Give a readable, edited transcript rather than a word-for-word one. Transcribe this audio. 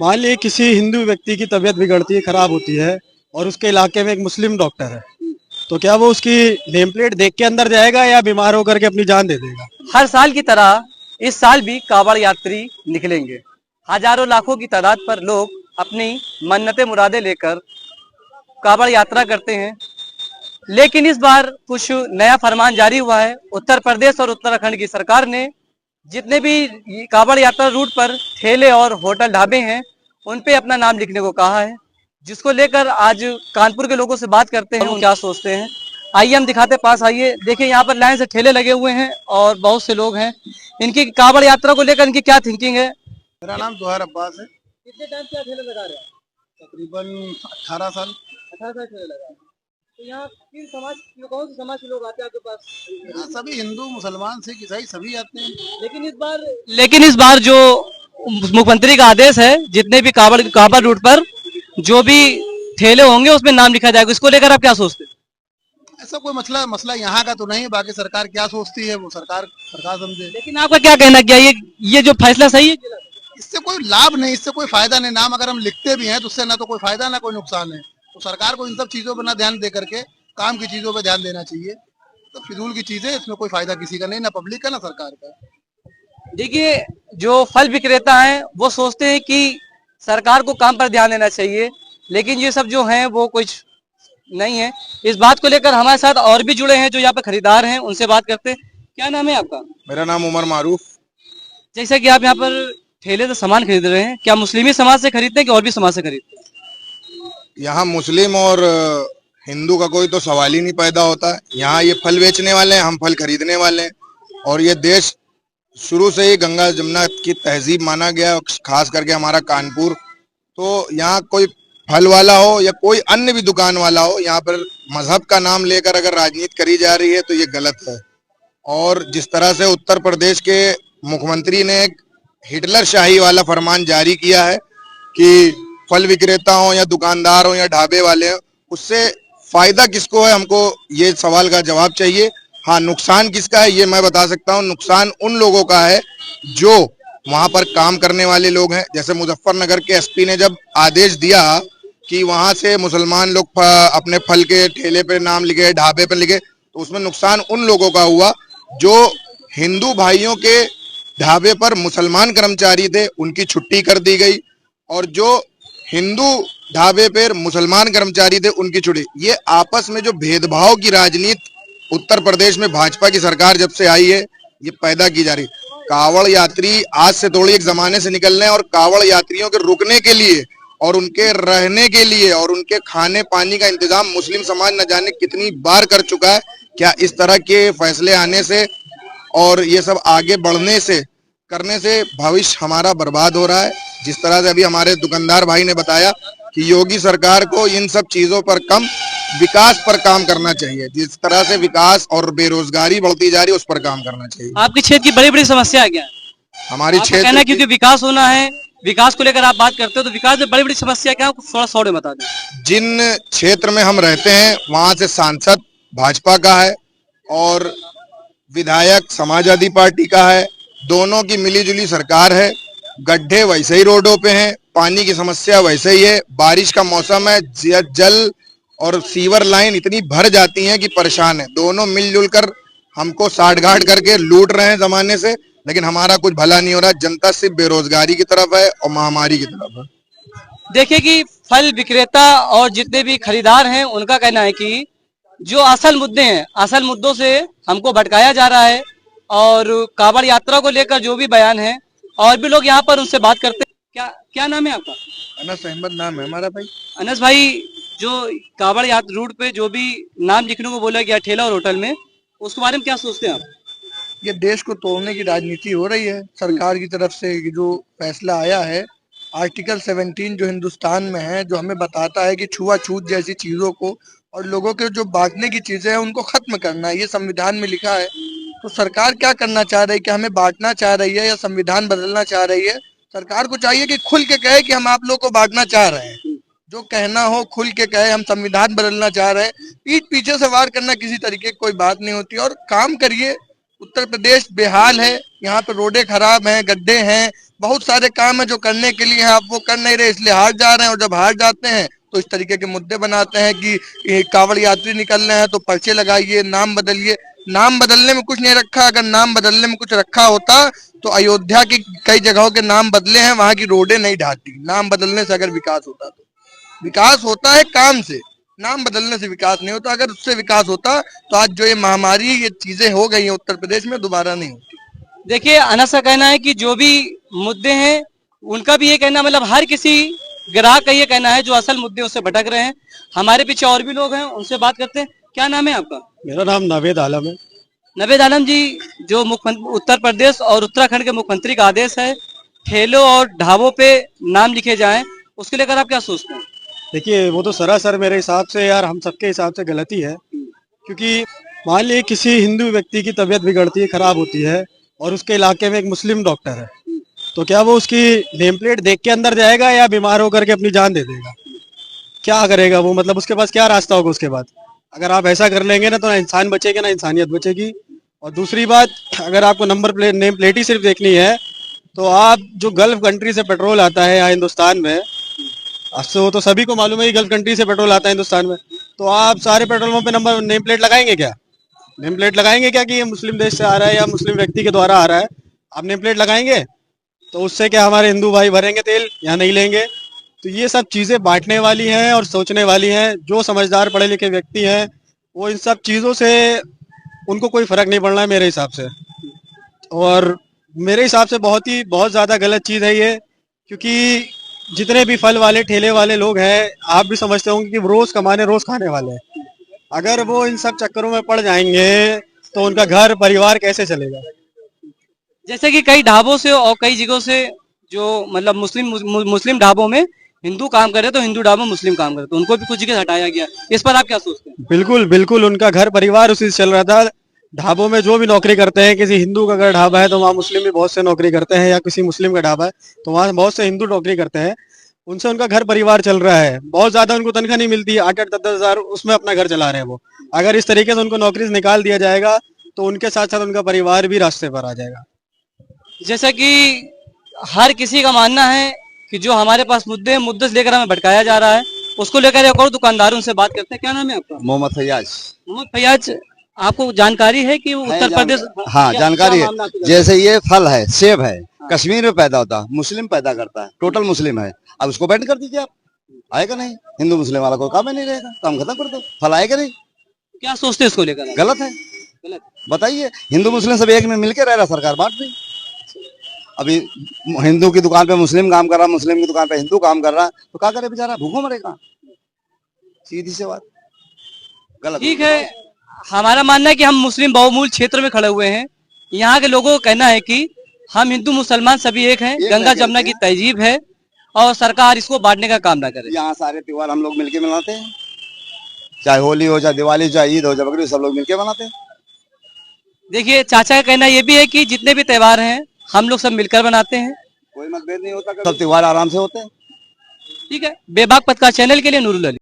मान लीजिए किसी हिंदू व्यक्ति की तबीयत बिगड़ती है, खराब होती है और उसके इलाके में एक मुस्लिम डॉक्टर है, तो क्या वो उसकी नेम प्लेट देख के अंदर जाएगा या बीमार होकर के अपनी जान दे देगा? हर साल की तरह इस साल भी कावड़ यात्री निकलेंगे। हजारों लाखों की तादाद पर लोग अपनी मन्नतें मुरादें लेकर कावड़ यात्रा करते हैं। लेकिन इस बार कुछ नया फरमान जारी हुआ है। उत्तर प्रदेश और उत्तराखंड की सरकार ने जितने भी कावड़ यात्रा रूट पर ठेले और होटल ढाबे हैं उन पे अपना नाम लिखने को कहा है, जिसको लेकर आज कानपुर के लोगों से बात करते हैं, वो क्या सोचते हैं। आइए हम दिखाते, पास आइए। देखिए यहाँ पर लाइन से ठेले लगे हुए हैं और बहुत से लोग हैं। इनकी कावड़ यात्रा को लेकर इनकी क्या थिंकिंग है? मेरा नाम जोहर अब्बास है। कितने टाइम से ठेले लगा रहे हैं? तकरीबन 18 साल। 18 साल ठेले लगा। तो यहाँ किन समाज, कौन से समाज के लोग आते हैं आपके पास? यहाँ सभी हिंदू, मुसलमान, सिख, ईसाई सभी आते हैं। लेकिन इस बार जो मुख्यमंत्री का आदेश है, जितने भी कावड़ रूट पर जो भी ठेले होंगे उसमें नाम लिखा जाएगा, इसको लेकर आप क्या सोचते हैं? ऐसा कोई मसला यहाँ का तो नहीं, बाकी सरकार क्या सोचती है वो सरकार समझे। लेकिन आपका क्या कहना, क्या ये जो फैसला सही है? इससे कोई लाभ नहीं, इससे कोई फायदा नहीं। नाम अगर हम लिखते भी हैं तो उससे ना तो कोई फायदा ना कोई नुकसान है। तो सरकार को इन सब चीजों पर ना ध्यान दे करके काम की चीजों पर ध्यान देना चाहिए। तो फिजूल की चीजें, इसमें कोई फायदा किसी का नहीं, ना पब्लिक का ना सरकार का। देखिए, जो फल विक्रेता हैं वो सोचते हैं कि सरकार को काम पर ध्यान देना चाहिए, लेकिन ये सब जो हैं वो कुछ नहीं है। इस बात को लेकर हमारे साथ और भी जुड़े हैं जो यहाँ पे खरीदार हैं, उनसे बात करते हैं। क्या नाम है आपका? मेरा नाम उमर मारूफ। जैसा कि आप यहाँ पर ठेले से सामान खरीद रहे हैं, क्या मुस्लिमी समाज से खरीदते हैं कि और भी समाज से खरीदते हैं? यहाँ मुस्लिम और हिंदू का कोई तो सवाल ही नहीं पैदा होता है। यहाँ ये फल बेचने वाले हैं, हम फल खरीदने वाले हैं। और ये देश शुरू से ही गंगा जमुना की तहजीब माना गया, खास करके हमारा कानपुर। तो यहाँ कोई फल वाला हो या कोई अन्य भी दुकान वाला हो, यहाँ पर मजहब का नाम लेकर अगर राजनीति करी जा रही है तो ये गलत है। और जिस तरह से उत्तर प्रदेश के मुख्यमंत्री ने एक हिटलर शाही वाला फरमान जारी किया है कि फल विक्रेता हो या दुकानदार हो या ढाबे वाले हो, उससे फायदा किसको है, हमको ये सवाल का जवाब चाहिए। हाँ, नुकसान किसका है ये मैं बता सकता हूँ। नुकसान उन लोगों का है जो वहां पर काम करने वाले लोग हैं। जैसे मुजफ्फरनगर के एसपी ने जब आदेश दिया कि वहां से मुसलमान लोग अपने फल के ठेले पे नाम लिखे, ढाबे पे लिखे, तो उसमें नुकसान उन लोगों का हुआ जो हिंदू भाइयों के ढाबे पर मुसलमान कर्मचारी थे, उनकी छुट्टी कर दी गई। और जो हिंदू ढाबे पर मुसलमान कर्मचारी थे, उनकी छुट्टी। ये आपस में जो भेदभाव की राजनीति उत्तर प्रदेश में भाजपा की सरकार जब से आई है, ये पैदा की जा रही। कावड़ यात्री आज से थोड़ी एक जमाने से निकल रहे हैं और कावड़ यात्रियों के रुकने के लिए और उनके रहने के लिए और उनके खाने पानी का इंतजाम मुस्लिम समाज न जाने कितनी बार कर चुका है। क्या इस तरह के फैसले आने से और ये सब आगे बढ़ने से करने से भविष्य हमारा बर्बाद हो रहा है? जिस तरह से अभी हमारे दुकानदार भाई ने बताया कि योगी सरकार को इन सब चीजों पर कम विकास पर काम करना चाहिए। जिस तरह से विकास और बेरोजगारी बढ़ती जा रही है उस पर काम करना चाहिए। आपके क्षेत्र की बड़ी बड़ी समस्या क्या है? हमारी क्षेत्र कहना, क्योंकि विकास होना है, विकास को लेकर आप बात करते हो, तो विकास में बड़ी बड़ी समस्या क्या है, थोड़ा शॉर्ट में बता दें। जिन क्षेत्र में हम रहते हैं वहां से सांसद भाजपा का है और विधायक समाजवादी पार्टी का है, दोनों की मिलीजुली सरकार है। गड्ढे वैसे ही रोडों पे हैं, पानी की समस्या वैसे ही है, बारिश का मौसम है, जल और सीवर लाइन इतनी भर जाती हैं कि परेशान है। दोनों मिलजुल कर हमको साठगांठ करके लूट रहे हैं जमाने से, लेकिन हमारा कुछ भला नहीं हो रहा। जनता सिर्फ बेरोजगारी की तरफ है और महामारी की तरफ है। देखिए कि फल विक्रेता और जितने भी खरीदार हैं उनका कहना है कि जो असल मुद्दे हैं, असल मुद्दों से हमको भटकाया जा रहा है। और कावड़ यात्रा को लेकर जो भी बयान है, और भी लोग यहाँ पर उनसे बात करते हैं। क्या नाम है आपका? अनस अहमद नाम है हमारा भाई। अनस भाई, जो कावड़ यात्रा रूट पे जो भी नाम लिखने को बोला गया ठेला और होटल में, उसके बारे में क्या सोचते हैं आप? ये देश को तोड़ने की राजनीति हो रही है सरकार की तरफ से। जो फैसला आया है आर्टिकल 17 जो हिंदुस्तान में है, जो हमें बताता है कि छुआछूत जैसी चीजों को और लोगों के जो बांटने की चीजें हैं उनको खत्म करना है, ये संविधान में लिखा है। तो सरकार क्या करना चाह रही है, कि हमें बांटना चाह रही है या संविधान बदलना चाह रही है? सरकार को चाहिए कि खुल के कहे कि हम आप लोग को बांटना चाह रहे हैं, जो कहना हो खुल के कहे हम संविधान बदलना चाह रहे हैं। पीठ पीछे से वार करना किसी तरीके की कोई बात नहीं होती। और काम करिए, उत्तर प्रदेश बेहाल है, यहाँ पे रोडें खराब हैं, गड्ढे हैं, बहुत सारे काम है जो करने के लिए आप वो कर नहीं रहे, इसलिए हार जा रहे हैं। और जब हार जाते हैं तो इस तरीके के मुद्दे बनाते हैं कि ये कांवड़ यात्री निकल रहे हैं तो पर्चे लगाइए, नाम बदलिए। नाम बदलने में कुछ नहीं रखा, अगर नाम बदलने में कुछ रखा होता तो अयोध्या की कई जगहों के नाम बदले हैं, वहां की रोडें नहीं ढाती। नाम बदलने से अगर विकास होता तो विकास होता है काम से, नाम बदलने से विकास नहीं होता। अगर उससे विकास होता तो आज जो ये महामारी, ये चीजें हो गई हैं उत्तर प्रदेश में, दोबारा नहीं होती। देखिए अनस का कहना है कि जो भी मुद्दे हैं उनका भी ये कहना, मतलब हर किसी ग्राहक का ये कहना है जो असल मुद्दे उससे भटक रहे हैं। हमारे पीछे और भी लोग हैं, उनसे बात करते हैं। क्या नाम है आपका? मेरा नाम नावेद आलम है। नवेद आलम जी, जो मुख्यमंत्री उत्तर प्रदेश और उत्तराखंड के मुख्यमंत्री का आदेश है ठेलों और ढाबों पे नाम लिखे जाएं, उसके लेकर आप क्या सोचते हैं? देखिए वो तो सरासर मेरे हिसाब से यार हम सबके हिसाब से गलती है, क्योंकि मान लीजिए किसी हिंदू व्यक्ति की तबीयत बिगड़ती है, खराब होती है, और उसके इलाके में एक मुस्लिम डॉक्टर है, तो क्या वो उसकी नेम प्लेट देख के अंदर जाएगा या बीमार होकर के अपनी जान दे देगा? क्या करेगा वो? मतलब उसके पास क्या रास्ता होगा उसके बाद? अगर आप ऐसा कर लेंगे ना तो ना इंसान बचेगा ना इंसानियत बचेगी। और दूसरी बात, अगर आपको नंबर प्लेट नेम प्लेट ही सिर्फ देखनी है तो आप जो गल्फ कंट्री से पेट्रोल आता है यहाँ हिंदुस्तान में, वो तो सभी को मालूम है कि गल्फ कंट्री से पेट्रोल आता है हिंदुस्तान में, तो आप सारे पेट्रोल पंप पे नंबर नेम प्लेट लगाएंगे क्या? नेम प्लेट लगाएंगे क्या कि ये मुस्लिम देश से आ रहा है या मुस्लिम व्यक्ति के द्वारा आ रहा है? आप नेम प्लेट लगाएंगे तो उससे क्या हमारे हिंदू भाई भरेंगे तेल या नहीं लेंगे? तो ये सब चीजें बांटने वाली हैं और सोचने वाली हैं। जो समझदार पढ़े लिखे व्यक्ति हैं वो इन सब चीजों से उनको कोई फर्क नहीं पड़ना है मेरे हिसाब से। और मेरे हिसाब से बहुत ज्यादा गलत चीज है ये, क्योंकि जितने भी फल वाले ठेले वाले लोग हैं, आप भी समझते होंगे कि वो रोज कमाने रोज खाने वाले हैं। अगर वो इन सब चक्करों में पड़ जाएंगे तो उनका घर परिवार कैसे चलेगा? जैसे कि कई ढाबों से और कई जगहों से जो मतलब मुस्लिम ढाबों में हिंदू काम कर रहे तो हिंदू ढाबों में मुस्लिम काम कर रहे, तो उनको भी कुछ जगह हटाया गया। इस पर आप क्या सोचते हैं? बिल्कुल बिल्कुल, उनका घर परिवार उसी से चल रहा था। ढाबों में जो भी नौकरी करते हैं, किसी हिंदू का अगर ढाबा है तो वहाँ मुस्लिम भी बहुत से नौकरी करते हैं, या किसी मुस्लिम का ढाबा है तो वहाँ बहुत से हिंदू नौकरी करते हैं। उनसे उनका घर परिवार चल रहा है। बहुत ज्यादा उनको तनख्वाह नहीं मिलती है, 8-8, 10-10 हजार, उसमें अपना घर चला रहे हैं वो। अगर इस तरीके से उनको नौकरी से निकाल दिया जाएगा तो उनके साथ साथ उनका परिवार भी रास्ते पर आ जाएगा। जैसा कि हर किसी का मानना है कि जो हमारे पास मुद्दे से लेकर हमें भटकाया जा रहा है, उसको लेकर एक और दुकानदारों से बात करते हैं। क्या नाम है आपका? मोहम्मद फैयाज। मोहम्मद फैयाज, आपको जानकारी है कि उत्तर प्रदेश, हाँ जानकारी क्या है। मामला आपको जैसे ये फल है, सेब है, कश्मीर में पैदा होता है, मुस्लिम पैदा करता है, टोटल मुस्लिम है। अब उसको बैन कर दीजिए, आप आएगा नहीं, हिंदू मुस्लिम वाला कोई काम ही नहीं रहेगा, काम खत्म कर दो, फल आएगा नहीं। क्या सोचते हैं इसको लेकर? गलत है, गलत। बताइए। हिंदू मुस्लिम सब एक में मिलकर रह रहा, सरकार बांट दी। अभी हिंदू की दुकान पे मुस्लिम काम कर रहा, मुस्लिम की दुकान पे हिंदू काम कर रहा, तो क्या करे बेचारा, भूखों मरेगा। सीधी सी बात, गलत। ठीक है, हमारा मानना है कि हम मुस्लिम बहुमूल क्षेत्र में खड़े हुए हैं। यहाँ के लोगों का कहना है कि हम हिंदू मुसलमान सभी एक हैं, गंगा जमुना की तहजीब है और सरकार इसको बांटने का काम ना करे। यहाँ सारे त्योहार हम लोग मिलके मनाते हैं, चाहे होली हो, चाहे दिवाली, चाहे ईद हो, चाहे बकरीद, सब लोग मिलके मनाते हैं। देखिए चाचा का कहना ये भी है कि जितने भी त्योहार हैं हम लोग सब मिलकर बनाते हैं, कोई मतभेद नहीं होता, सब त्योहार आराम से होते हैं। ठीक है। बेबाक पत्रकार चैनल के लिए नूरुल अली।